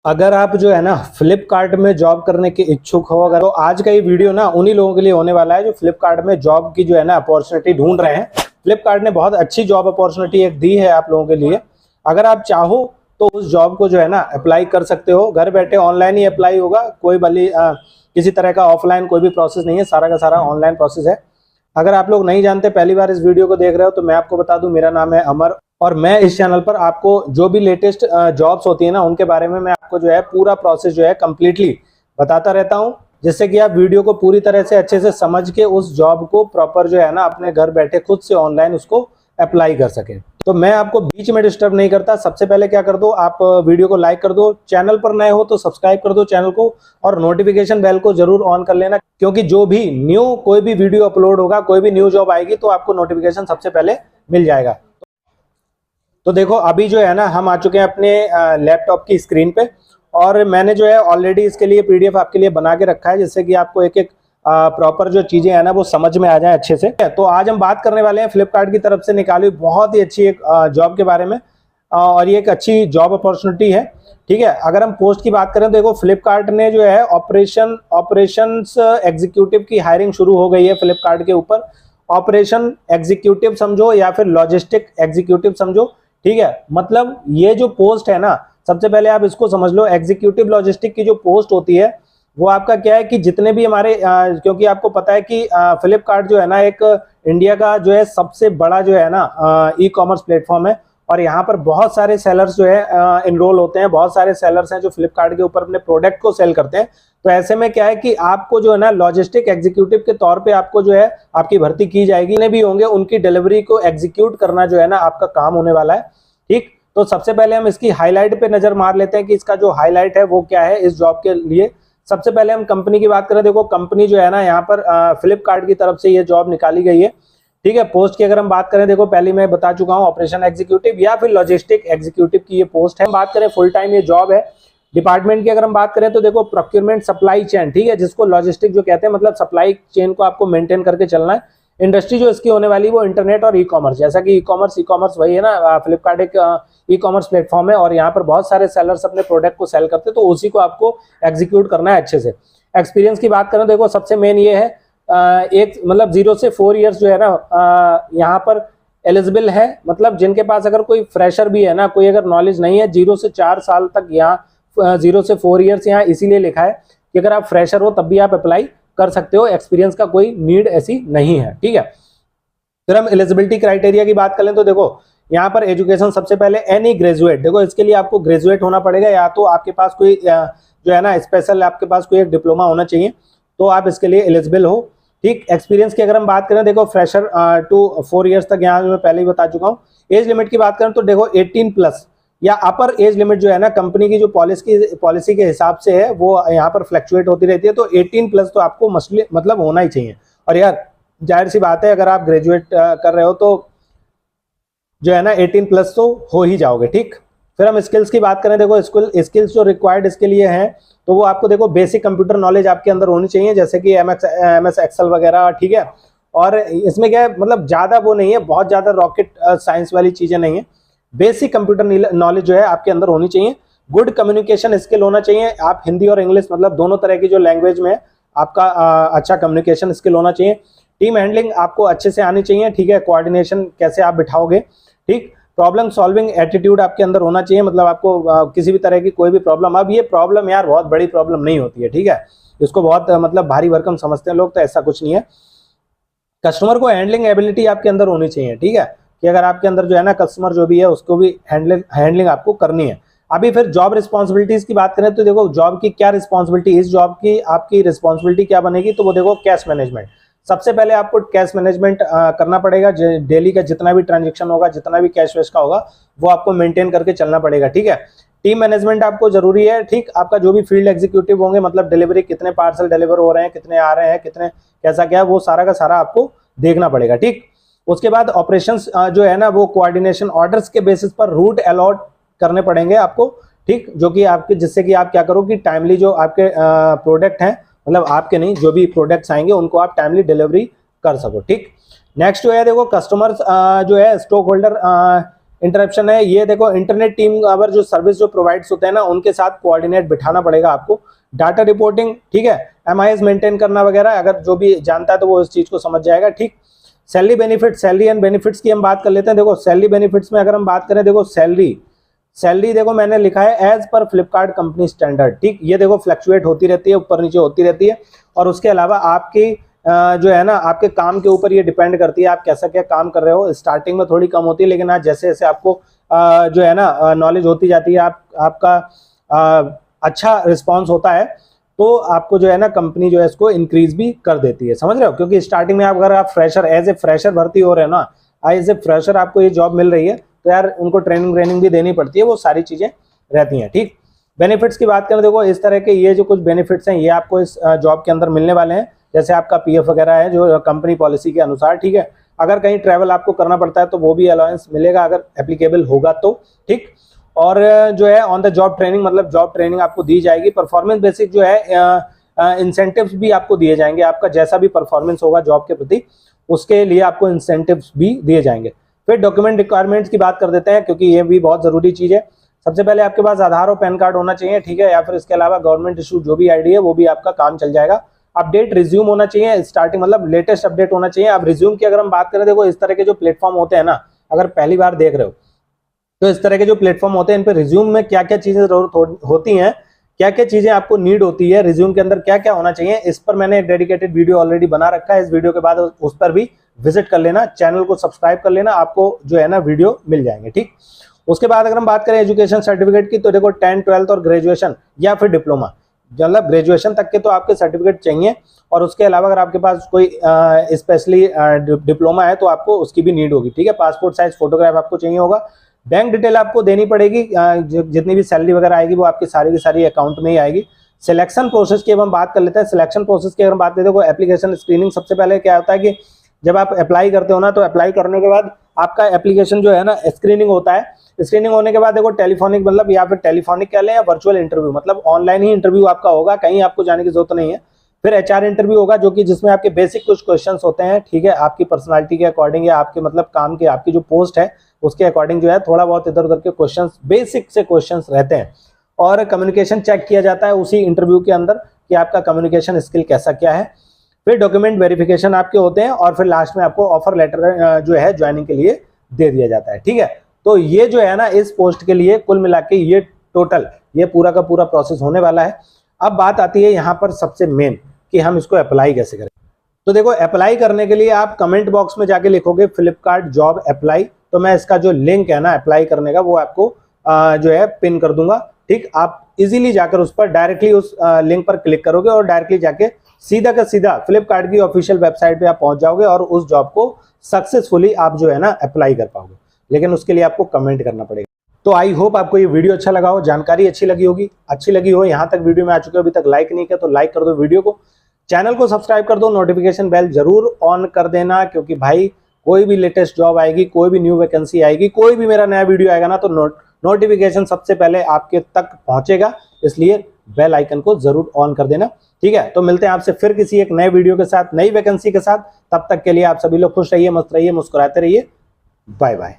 अगर आप जो है ना फ्लिपकार्ट में जॉब करने के इच्छुक हो, अगर तो आज का ये वीडियो ना उन्हीं लोगों के लिए होने वाला है जो फ्लिपकार्ट में जॉब की जो है ना अपॉर्चुनिटी ढूंढ रहे हैं। फ्लिपकार्ट ने बहुत अच्छी जॉब अपॉर्चुनिटी एक दी है आप लोगों के लिए। अगर आप चाहो तो उस जॉब को जो है ना अप्लाई कर सकते हो। घर बैठे ऑनलाइन ही अप्लाई होगा, कोई किसी तरह का ऑफलाइन कोई भी प्रोसेस नहीं है, सारा का सारा ऑनलाइन प्रोसेस है। अगर आप लोग नहीं जानते, पहली बार इस वीडियो को देख रहे हो, तो मैं आपको बता दूं, मेरा नाम है अमर और मैं इस चैनल पर आपको जो भी लेटेस्ट जॉब्स होती है ना उनके बारे में मैं आपको जो है पूरा प्रोसेस जो है कंप्लीटली बताता रहता हूं, जिससे कि आप वीडियो को पूरी तरह से अच्छे से समझ के उस जॉब को प्रॉपर जो है ना अपने घर बैठे खुद से ऑनलाइन उसको अप्लाई कर सकें। तो मैं आपको बीच में डिस्टर्ब नहीं करता। सबसे पहले क्या कर दो, आप वीडियो को लाइक कर दो, चैनल पर नए हो तो सब्सक्राइब कर दो चैनल को, और नोटिफिकेशन बेल को जरूर ऑन कर लेना, क्योंकि जो भी न्यू कोई भी वीडियो अपलोड होगा, कोई भी न्यू जॉब आएगी तो आपको नोटिफिकेशन सबसे पहले मिल जाएगा। तो देखो अभी जो है ना हम आ चुके हैं अपने लैपटॉप की स्क्रीन पे, और मैंने जो है ऑलरेडी इसके लिए पीडीएफ आपके लिए बना के रखा है, जिससे कि आपको एक एक प्रॉपर जो चीजें है ना वो समझ में आ जाए अच्छे से। तो आज हम बात करने वाले हैं फ्लिपकार्ट की तरफ से निकाली हुई बहुत ही अच्छी एक जॉब के बारे में, और ये एक अच्छी जॉब अपॉर्चुनिटी है। ठीक है, अगर हम पोस्ट की बात करें तो देखो फ्लिपकार्ट ने जो है ऑपरेशंस एग्जीक्यूटिव की हायरिंग शुरू हो गई है फ्लिपकार्ट के ऊपर। ऑपरेशन एग्जीक्यूटिव समझो या फिर लॉजिस्टिक एग्जीक्यूटिव समझो। ठीक है, मतलब ये जो पोस्ट है ना, सबसे पहले आप इसको समझ लो, एग्जीक्यूटिव लॉजिस्टिक की जो पोस्ट होती है वो आपका क्या है कि जितने भी हमारे क्योंकि आपको पता है कि फ्लिपकार्ट जो है ना एक इंडिया का जो है सबसे बड़ा जो है ना ई कॉमर्स प्लेटफॉर्म है, और यहाँ पर बहुत सारे सेलर्स जो है इनरोल होते हैं। बहुत सारे सेलर्स हैं जो फ्लिपकार्ट के ऊपर अपने प्रोडक्ट को सेल करते हैं। तो ऐसे में क्या है कि आपको जो है ना लॉजिस्टिक एग्जीक्यूटिव के तौर पे आपको जो है आपकी भर्ती की जाएगी, ने भी होंगे उनकी डिलीवरी को एग्जीक्यूट करना जो है ना आपका काम होने वाला है। ठीक, तो सबसे पहले हम इसकी हाईलाइट पे नजर मार लेते हैं कि इसका जो हाईलाइट है वो क्या है इस जॉब के लिए। सबसे पहले हम कंपनी की बात करें, देखो कंपनी जो है ना यहाँ पर फ्लिपकार्ट की तरफ से ये जॉब निकाली गई है। ठीक है, पोस्ट की अगर हम बात करें, देखो पहले मैं बता चुका हूँ, ऑपरेशन एग्जीक्यूटिव या फिर लॉजिस्टिक एग्जीक्यूटिव की ये पोस्ट है। बात करें फुल टाइम ये जॉब है। डिपार्टमेंट की अगर हम बात करें तो देखो प्रोक्योरमेंट सप्लाई चेन, ठीक है, जिसको लॉजिस्टिक जो कहते हैं, मतलब सप्लाई चेन को आपको मेंटेन करके चलना है। इंडस्ट्री जो इसकी होने वाली है वो इंटरनेट और ई कॉमर्स, जैसा कि ई कॉमर्स वही है ना, फ्लिपकार्ट एक ई कॉमर्स प्लेटफॉर्म है और यहाँ पर बहुत सारे सेलर्स अपने प्रोडक्ट को सेल करते हैं, तो उसी को आपको एग्जीक्यूट करना है अच्छे से। एक्सपीरियंस की बात करें, देखो सबसे मेन ये है एक मतलब 0 से 4 इयर्स जो है ना यहाँ पर एलिजिबल है। मतलब जिनके पास अगर कोई फ्रेशर भी है ना, कोई अगर नॉलेज नहीं है, 0 से 4 साल तक यहाँ 0 से 4 इयर्स यहाँ इसीलिए लिखा है कि अगर आप फ्रेशर हो तब भी आप अप्लाई कर सकते हो, एक्सपीरियंस का कोई नीड ऐसी नहीं है। ठीक है, फिर हम एलिजिबिलिटी क्राइटेरिया की बात करें तो देखो यहाँ पर एजुकेशन सबसे पहले एनी ग्रेजुएट, देखो इसके लिए आपको ग्रेजुएट होना पड़ेगा, या तो आपके पास कोई जो है ना स्पेशल आपके पास कोई एक डिप्लोमा होना चाहिए, तो आप इसके लिए एलिजिबल हो। ठीक, एक्सपीरियंस की अगर हम बात करें, देखो फ्रेशर टू 4 इयर्स तक, यहाँ मैं पहले ही बता चुका हूँ। एज लिमिट की बात करें तो देखो 18 प्लस या अपर एज लिमिट जो है ना कंपनी की जो पॉलिसी के हिसाब से है वो यहाँ पर फ्लक्चुएट होती रहती है, तो 18 प्लस तो आपको मतलब होना ही चाहिए। और यार जाहिर सी बात है, अगर आप ग्रेजुएट कर रहे हो तो जो है ना 18 प्लस तो हो ही जाओगे। ठीक, फिर हम स्किल्स की बात करें, देखो स्किल्स जो रिक्वायर्ड इसके लिए हैं तो वो आपको देखो बेसिक कंप्यूटर नॉलेज आपके अंदर होनी चाहिए, जैसे कि MS एक्सेल वगैरह। ठीक है, और इसमें क्या है, मतलब ज़्यादा वो नहीं है, बहुत ज़्यादा रॉकेट साइंस वाली चीज़ें नहीं है। बेसिक कंप्यूटर नॉलेज जो है आपके अंदर होनी चाहिए। गुड कम्युनिकेशन स्किल होना चाहिए, आप हिंदी और इंग्लिश मतलब दोनों तरह की जो लैंग्वेज में आपका अच्छा कम्युनिकेशन स्किल होना चाहिए। टीम हैंडलिंग आपको अच्छे से आनी चाहिए। ठीक है, कोऑर्डिनेशन कैसे आप बिठाओगे। ठीक, प्रॉब्लम सॉल्विंग एटीट्यूड आपके अंदर होना चाहिए, मतलब आपको किसी भी तरह की कोई भी प्रॉब्लम, अब ये प्रॉब्लम यार बहुत बड़ी प्रॉब्लम नहीं होती है। ठीक है, इसको बहुत मतलब भारी भरकम समझते हैं लोग, तो ऐसा कुछ नहीं है। कस्टमर को हैंडलिंग एबिलिटी आपके अंदर होनी चाहिए। ठीक है, कि अगर आपके अंदर जो है ना कस्टमर जो भी है उसको भी हैंडलिंग आपको करनी है। अभी फिर जॉब रिस्पॉन्सिबिलिटीज की बात करें तो देखो जॉब की क्या रिस्पॉन्सिबिलिटी, इस जॉब की आपकी रिस्पॉन्सिबिलिटी क्या बनेगी, तो वो देखो कैश मैनेजमेंट। सबसे पहले आपको कैश मैनेजमेंट करना पड़ेगा, डेली का जितना भी ट्रांजेक्शन होगा, जितना भी कैश वैश का होगा वो आपको मेंटेन करके चलना पड़ेगा। ठीक है, टीम मैनेजमेंट आपको जरूरी है। ठीक, आपका जो भी फील्ड एग्जीक्यूटिव होंगे, मतलब डिलीवरी कितने पार्सल डिलीवर हो रहे हैं, कितने आ रहे हैं, कितने कैसा क्या है, वो सारा का सारा आपको देखना पड़ेगा। ठीक, उसके बाद ऑपरेशंस जो है ना वो कोऑर्डिनेशन ऑर्डर्स के बेसिस पर रूट अलॉट करने पड़ेंगे आपको। ठीक, जो कि आपके जिससे कि आप क्या करो कि टाइमली जो आपके प्रोडक्ट हैं, मतलब आपके नहीं जो भी प्रोडक्ट्स आएंगे उनको आप टाइमली डिलीवरी कर सको। ठीक, नेक्स्ट जो है देखो कस्टमर्स जो है स्टॉक होल्डर इंटरप्शन है, ये देखो इंटरनेट टीम अगर जो सर्विस जो प्रोवाइड्स होते हैं ना उनके साथ कोऑर्डिनेट बिठाना पड़ेगा आपको। डाटा रिपोर्टिंग, ठीक है, एमआईएस मेंटेन करना वगैरह, अगर जो भी जानता है तो वो इस चीज को समझ जाएगा, ठीक। Salary benefit, salary and benefits की हम बात कर लेते हैं। देखो सैलरी बेनिफिट्स में अगर हम बात करें, देखो सैलरी देखो मैंने लिखा है as per Flipkart company standard, ठीक। ये देखो फ्लक्चुएट होती रहती है, ऊपर नीचे होती रहती है, और उसके अलावा आपकी जो है ना आपके काम के ऊपर ये डिपेंड करती है आप कैसा क्या काम कर रहे हो। स्टार्टिंग में थोड़ी कम होती है, लेकिन आज जैसे जैसे आपको जो है ना नॉलेज होती जाती है, आपका अच्छा रिस्पॉन्स होता है, तो आपको जो है ना कंपनी जो है इसको इंक्रीज भी कर देती है, समझ रहे हो। क्योंकि स्टार्टिंग में अगर आप फ्रेशर एज ए फ्रेशर भर्ती हो रहे हो ना, एज ए फ्रेशर आपको ये जॉब मिल रही है, तो यार उनको ट्रेनिंग भी देनी पड़ती है, वो सारी चीजें रहती हैं, ठीक। बेनिफिट्स की बात करें, देखो इस तरह के ये जो कुछ बेनिफिट्स हैं ये आपको इस जॉब के अंदर मिलने वाले हैं। जैसे आपका पीएफ वगैरह है जो कंपनी पॉलिसी के अनुसार, ठीक है। अगर कहीं ट्रैवल आपको करना पड़ता है तो वो भी अलाउंस मिलेगा अगर एप्लीकेबल होगा तो, ठीक। और जो है ऑन द जॉब ट्रेनिंग, मतलब जॉब ट्रेनिंग आपको दी जाएगी। परफॉर्मेंस बेसिक जो है इंसेंटिव्स भी आपको दिए जाएंगे, आपका जैसा भी परफॉर्मेंस होगा जॉब के प्रति उसके लिए आपको इंसेंटिव्स भी दिए जाएंगे। फिर डॉक्यूमेंट रिक्वायरमेंट्स की बात कर देते हैं, क्योंकि ये भी बहुत जरूरी चीज है। सबसे पहले आपके पास आधार और पैन कार्ड होना चाहिए, ठीक है, या फिर इसके अलावा गवर्नमेंट इशू जो भी आईडी है वो भी आपका काम चल जाएगा। अपडेट रिज्यूम होना चाहिए, स्टार्टिंग मतलब लेटेस्ट अपडेट होना चाहिए। अब रिज्यूम की अगर हम बात करें, देखो इस तरह के जो प्लेटफॉर्म होते हैं ना, अगर पहली बार देख रहे हो तो इस तरह के जो प्लेटफॉर्म होते हैं इन पे रिज्यूम में क्या क्या चीजें जरूरत होती हैं, क्या क्या चीजें आपको नीड होती है, रिज्यूम के अंदर क्या क्या होना चाहिए, इस पर मैंने एक डेडिकेटेड वीडियो ऑलरेडी बना रखा है। इस वीडियो के बाद उस पर भी विजिट कर लेना, चैनल को सब्सक्राइब कर लेना, आपको जो है ना वीडियो मिल जाएंगे, ठीक। उसके बाद अगर हम बात करें एजुकेशन सर्टिफिकेट की, तो देखो 10, 12 और ग्रेजुएशन या फिर डिप्लोमा, मतलब ग्रेजुएशन तक के तो आपके सर्टिफिकेट चाहिए, और उसके अलावा अगर आपके पास कोई स्पेशली डिप्लोमा है तो आपको उसकी भी नीड होगी, ठीक है। पासपोर्ट साइज फोटोग्राफ आपको चाहिए होगा। बैंक डिटेल आपको देनी पड़ेगी, जितनी भी सैलरी वगैरह आएगी वो आपकी सारी की सारी अकाउंट में ही आएगी। सिलेक्शन प्रोसेस की हम बात कर लेते हैं। सिलेक्शन प्रोसेस की अगर हम बात करें, देखो एप्लीकेशन स्क्रीनिंग, सबसे पहले क्या होता है कि जब आप अप्लाई करते हो ना, तो अप्लाई करने के बाद आपका एप्लीकेशन जो है ना स्क्रीनिंग होता है। स्क्रीनिंग होने के बाद देखो टेलीफोनिक, मतलब या फिर टेलीफोनिक कह लें या वर्चुअल इंटरव्यू, मतलब ऑनलाइन ही इंटरव्यू आपका होगा, कहीं आपको जाने की जरूरत नहीं है। फिर एचआर इंटरव्यू होगा, जो कि जिसमें आपके बेसिक कुछ क्वेश्चंस होते हैं, ठीक है, आपकी पर्सनालिटी के अकॉर्डिंग या आपके मतलब काम के आपकी जो पोस्ट है उसके अकॉर्डिंग जो है थोड़ा बहुत इधर उधर के क्वेश्चंस, बेसिक से क्वेश्चंस रहते हैं। और कम्युनिकेशन चेक किया जाता है उसी इंटरव्यू के अंदर कि आपका कम्युनिकेशन स्किल कैसा क्या है। फिर डॉक्यूमेंट वेरिफिकेशन आपके होते हैं, और फिर लास्ट में आपको ऑफर लेटर जो है ज्वाइनिंग के लिए दे दिया जाता है, ठीक है। तो ये जो है ना इस पोस्ट के लिए कुल मिला के ये टोटल ये पूरा का पूरा प्रोसेस होने वाला है। अब बात आती है यहाँ पर सबसे मेन कि हम इसको अप्लाई कैसे करें। तो देखो अप्लाई करने के लिए आप कमेंट बॉक्स में जाके लिखोगे फ्लिपकार्ट जॉब अप्लाई, तो मैं इसका जो लिंक है ना अप्लाई करने का वो आपको जो है पिन कर दूंगा, ठीक। आप इजीली जाकर उस पर डायरेक्टली उस लिंक पर क्लिक करोगे और डायरेक्टली जाके सीधा का सीधा फ्लिपकार्ट की ऑफिशियल वेबसाइट पे आप पहुंच जाओगे और उस जॉब को सक्सेसफुली आप जो है ना अप्लाई कर पाओगे। लेकिन उसके लिए आपको कमेंट करना पड़ेगा। तो आई होप आपको ये वीडियो अच्छा लगा हो, जानकारी अच्छी लगी होगी। अच्छी लगी हो, यहाँ तक वीडियो में आ चुके हो, अभी तक लाइक नहीं किया तो लाइक कर दो वीडियो को, चैनल को सब्सक्राइब कर दो, नोटिफिकेशन बेल जरूर ऑन कर देना, क्योंकि भाई कोई भी लेटेस्ट जॉब आएगी, कोई भी न्यू वैकेंसी आएगी, कोई भी मेरा नया वीडियो आएगा ना, तो नोटिफिकेशन सबसे पहले आपके तक पहुंचेगा। इसलिए बेल आइकन को जरूर ऑन कर देना, ठीक है। तो मिलते हैं आपसे फिर किसी एक नए वीडियो के साथ, नई वैकेंसी के साथ। तब तक के लिए आप सभी लोग खुश रहिए, मस्त रहिए, मुस्कुराते रहिए। Bye bye.